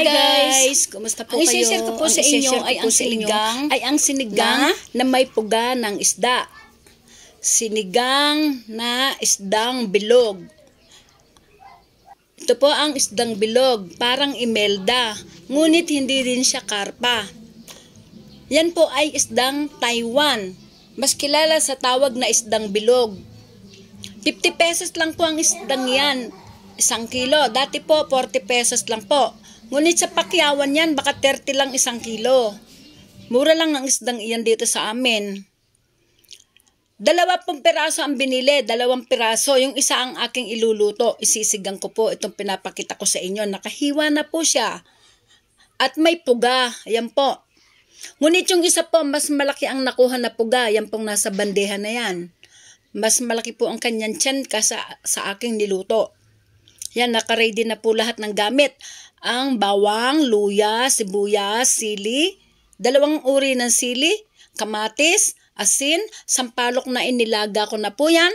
Hi guys! Kumusta po kayo? Ang isi-share ko po sa inyo ay ang sinigang na may puga ng isda. Sinigang na isdang bilog. Ito po ang isdang bilog, parang imelda, ngunit hindi din siya karpa. Yan po ay isdang Taiwan, mas kilala sa tawag na isdang bilog. 50 pesos lang po ang isdang yan, 1 kilo. Dati po 40 pesos lang po. Ngunit sa Pakyawan yan, baka 30 lang 1 kilo. Mura lang ang isdang iyan dito sa amin. 2 piraso ang binili, 2 piraso. Yung isa ang aking iluluto. Isisigang ko po itong pinapakita ko sa inyo. Nakahiwa na po siya. At may puga. Ayan po. Ngunit yung isa po, mas malaki ang nakuha na puga. Yan pong nasa bandeha na yan. Mas malaki po ang kanyang tiyan sa aking niluto. Yan, nakaready na po lahat ng gamit. Ang bawang, luya, sibuyas, sili, 2 uri ng sili, kamatis, asin, sampalok na inilaga ko na po yan.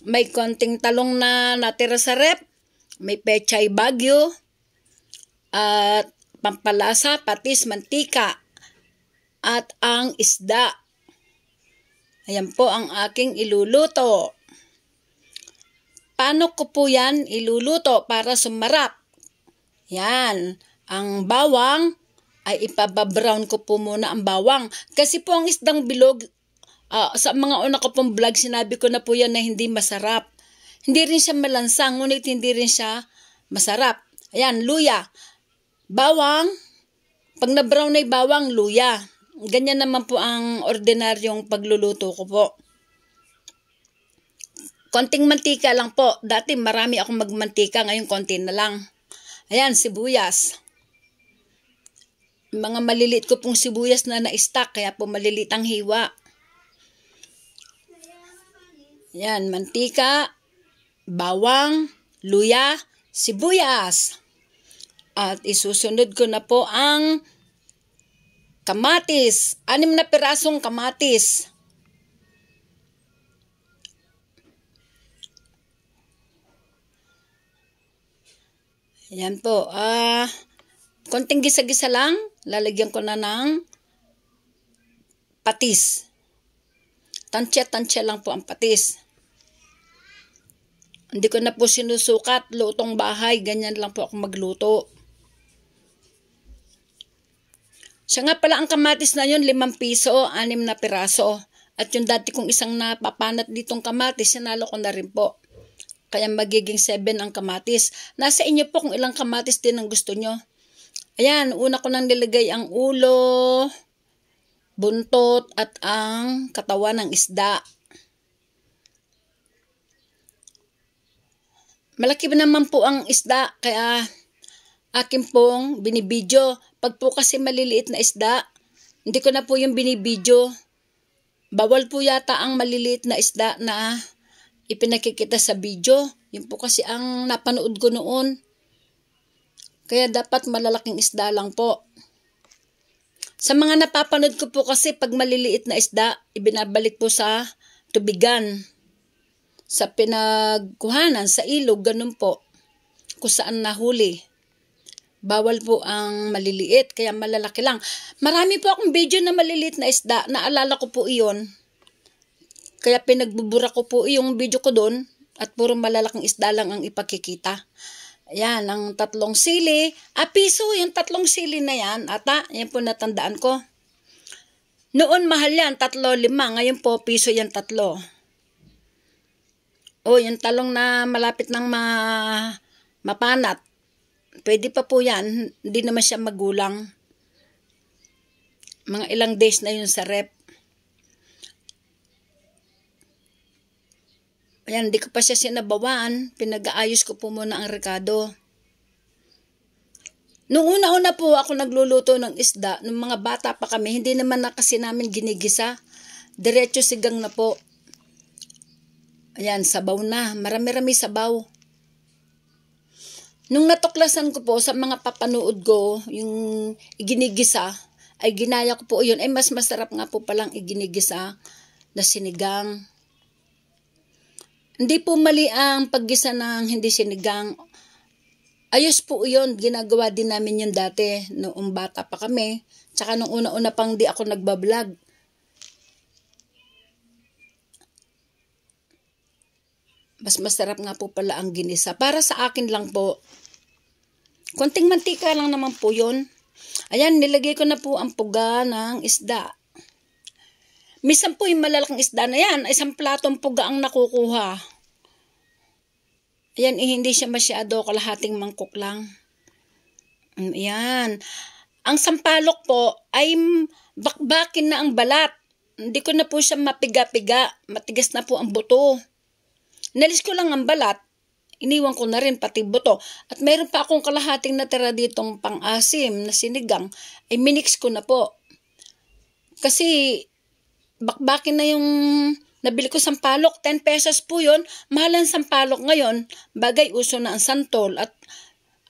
May konting talong na natira sa rep, may pechay bagyo, at pampalasa, patis, mantika, at ang isda. Ayan po ang aking iluluto. Paano ko po yan iluluto para sumarap? Yan, ang bawang ay ipababrown ko po muna ang bawang. Kasi po ang isdang bilog, sa mga una ko pong vlog, sinabi ko na po yan na hindi masarap. Hindi rin siya malansang, ngunit hindi rin siya masarap. Ayan, luya. Bawang, pag na-brown na yung bawang, luya. Ganyan naman po ang ordinaryong pagluluto ko po. Konting mantika lang po. Dati marami akong magmantika, ngayon konti na lang. Ayan, sibuyas. Mga maliliit ko pong sibuyas na na-stack, kaya po maliliit ang hiwa. Ayan, mantika, bawang, luya, sibuyas. At isusunod ko na po ang kamatis. 6 na pirasong kamatis. Ayan po. Konting gisa-gisa lang. Lalagyan ko na ng patis. Tansya-tansya lang po ang patis. Hindi ko na po sinusukat. Lutong bahay. Ganyan lang po ako magluto. Siya nga pala ang kamatis na yun, 5 piso, 6 na piraso. At yung dati kong isang napapanat ditong kamatis, sinalo ko na rin po. Kaya magiging 7 ang kamatis. Nasa inyo po kung ilang kamatis din ang gusto nyo. Ayan, una ko nang nilagay ang ulo, buntot, at ang katawan ng isda. Malaki ba naman po ang isda, kaya akin pong binibidyo. Pag po kasi maliliit na isda, hindi ko na po yung binibidyo. Bawal po yata ang maliliit na isda na ipinakikita sa video. Yun po kasi ang napanood ko noon. Kaya dapat malalaking isda lang po. Sa mga napapanood ko po kasi pag maliliit na isda, ibinabalik po sa tubigan. Sa pinagkuhanan, sa ilog, ganun po. Kung saan nahuli. Bawal po ang maliliit, kaya malalaki lang. Marami po akong video na maliliit na isda. Naalala ko po iyon. Kaya pinagbubura ko po yung video ko doon at puro malalaking isda lang ang ipakikita. Ayan, ang 3 sili. Piso yung 3 sili na yan. Ata, yan po natandaan ko. Noon mahal yan, 3-5. Ngayon po, piso yan 3. Yung talong na malapit ng mapanat. Pwede pa po yan. Hindi naman siya magulang. Mga ilang days na yun sa rep. Ayan, hindi ko pa siya sinabawaan. Pinag-aayos ko po muna ang rekado. Nung una-una po ako nagluluto ng isda, nung mga bata pa kami, hindi naman na kasi namin ginigisa. Diretso sigang na po. Ayan, sabaw na. Marami-rami sabaw. Nung natuklasan ko po sa mga papanood ko, yung iginigisa, ay ginaya ko po yun. Ay mas masarap nga po palang iginigisa na sinigang. Hindi po mali ang paggisa ng hindi sinigang. Ayos po yun. Ginagawa din namin yun dati noong bata pa kami. Tsaka nung una-una pang di ako nagbablog. Mas masarap nga po pala ang ginisa. Para sa akin lang po. Konting mantika lang naman po yun. Ayan, nilagay ko na po ang puga ng isda. Minsan po yung malalaking isda na yan, isang platong puga ang nakukuha. Ayan, hindi siya masyado, kalahating mangkok lang. Ayan. Ang sampalok po ay bakbakin na ang balat. Hindi ko na po siya mapiga-piga. Matigas na po ang buto. Nalis ko lang ang balat. Iniwan ko na rin pati buto. At meron pa akong kalahating natira ditong pang-asim na sinigang. Ay minix ko na po. Kasi bakbakin na yung nabili ko sampalok, 10 pesos po yun. Mahal ang sampalok ngayon. Bagay, uso na ang santol at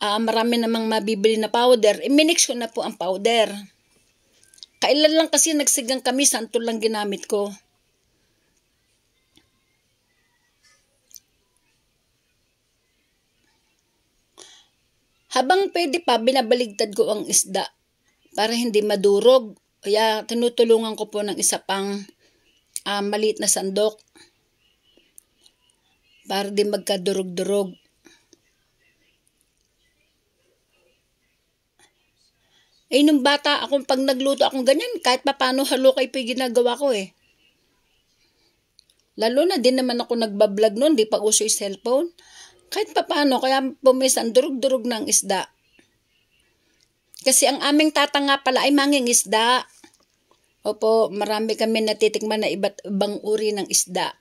marami namang mabibili na powder. Minix ko na po ang powder. Kailan lang kasi nagsigang kami, santol lang ginamit ko. Habang pwede pa, binabaligtad ko ang isda para hindi madurog. Kaya tinutulungan ko po ng isa pang maliit na sandok para di magkadurog-durog. Nung bata akong pag nagluto akong ganyan, kahit paano halukay pa yung ginagawa ko eh. Lalo na din naman ako nagbablog noon, di pa uso yung cellphone. Kahit paano, kaya pumisan durog-durog ng isda. Kasi ang aming tata nga pala ay mangingisda. Opo, marami kami natitikman na iba't ibang uri ng isda.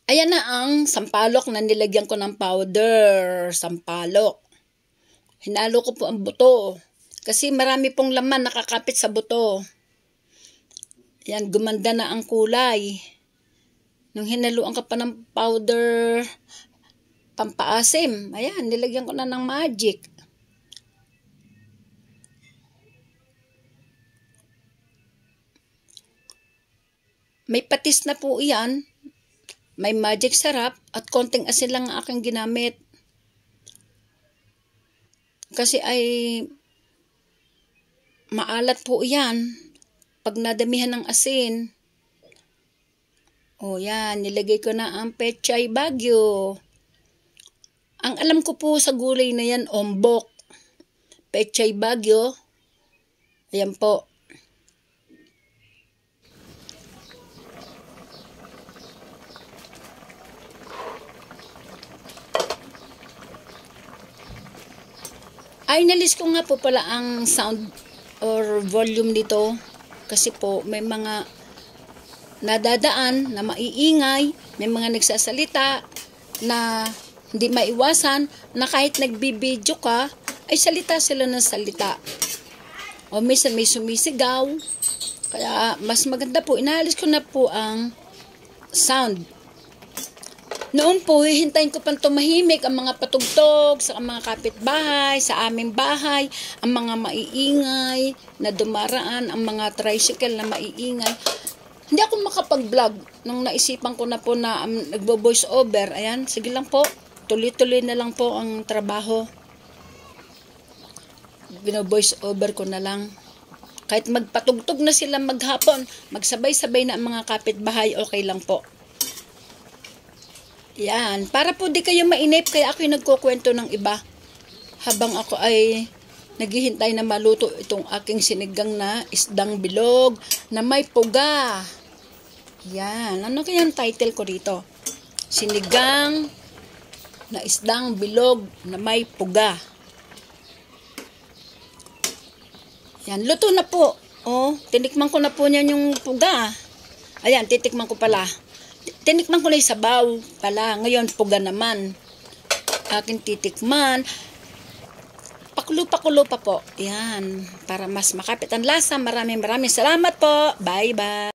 Ayan na ang sampalok na nilagyan ko ng powder. Sampalok. Hinalo ko po ang buto. Kasi marami pong laman nakakapit sa buto. Ayan, gumanda na ang kulay. Nung hinaluan ka pa ng powder pampaasim, ayan, nilagyan ko na ng magic. May patis na po iyan, may magic sarap, at konting asin lang ang aking ginamit. Kasi ay maalat po iyan pag nadamihan ng asin. O yan, nilagay ko na ang Pechay Bagyo. Ang alam ko po sa gulay na yan, ombok. Pechay Bagyo. Ayan po. Ay, nalis ko nga po pala ang sound or volume dito. Kasi po, may mga nadadaan na maiingay, may mga nagsasalita na hindi maiwasan na kahit nagbibideo ka, ay salita sila ng salita. O minsan may sumisigaw. Kaya mas maganda po, inaalis ko na po ang sound. Noon po, hihintayin ko pang tumahimik ang mga patugtog sa mga kapitbahay, sa aming bahay, ang mga maiingay na dumaraan, ang mga tricycle na maiingay. Hindi ako makapag-vlog nung naisipan ko na po na nagbo-voice over. Ayan, sige lang po. Tuloy-tuloy na lang po ang trabaho. Bino-voice over ko na lang. Kahit magpatugtog na sila maghapon, magsabay-sabay na ang mga kapitbahay, okay lang po. Yan, para po di kayo mainip, kaya ako yung nagkukwento ng iba. Habang ako ay naghihintay na maluto itong aking sinigang na isdang bilog na may puga. Yan, ano kaya ang title ko dito? Sinigang na isdang bilog na may puga. Yan, luto na po. Oh, tinikman ko na po niyan yung puga. Ayan, titikman ko pala. Tinikman ko na yung sabaw pala. Ngayon, puga naman. Aking titikman. Pakulo-pakulo pa po. Yan. Para mas makapit ang lasa. Maraming salamat po. Bye-bye.